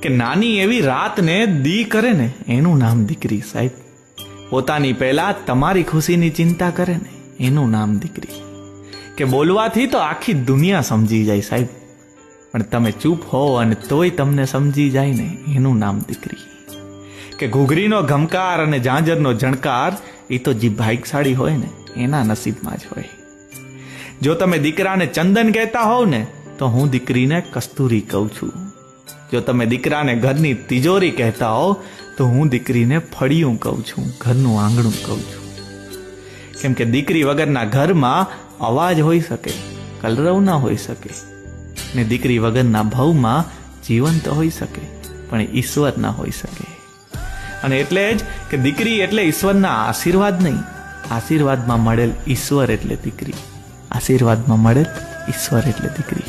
કે નાની એવી રાતને દી કરે ને એનું નામ દીકરી સાહેબ. પોતાની પહેલા તમારી ખુશીની ચિંતા કરે ને એનું નામ દીકરી. કે બોલવાથી તો આખી દુનિયા સમજી જાય સાહેબ, પણ તમે ચૂપ હો અને તોય તમને સમજી જાય ને એનું નામ દીકરી. કે ઘૂઘરીનો ઘમકાર અને ઝાંઝરનો ઝણકાર એ તો જે ભાગ્યશાળી હોય ને એના નસીબમાં જ હોય. જો તમે દીકરાને ચંદન કહેતા હોવ ને તો હું દીકરીને કસ્તુરી કહું છું. જો તમે દીકરાને ઘરની તિજોરી કહેતા હો તો હું દીકરીને ફળિયું કહું છું, ઘરનું આંગણું કહું છું. કેમ કે દીકરી વગરના ઘરમાં અવાજ હોઈ શકે, કલરવ ના હોઈ શકે, ને દીકરી વગરના ભવમાં જીવન તો હોઈ શકે પણ ઈશ્વર ના હોઈ શકે. અને એટલે જ કે દીકરી એટલે ઈશ્વરના આશીર્વાદ નહીં, આશીર્વાદમાં મળેલ ઈશ્વર એટલે દીકરી. આશીર્વાદમાં મળેલ ઈશ્વર એટલે દીકરી.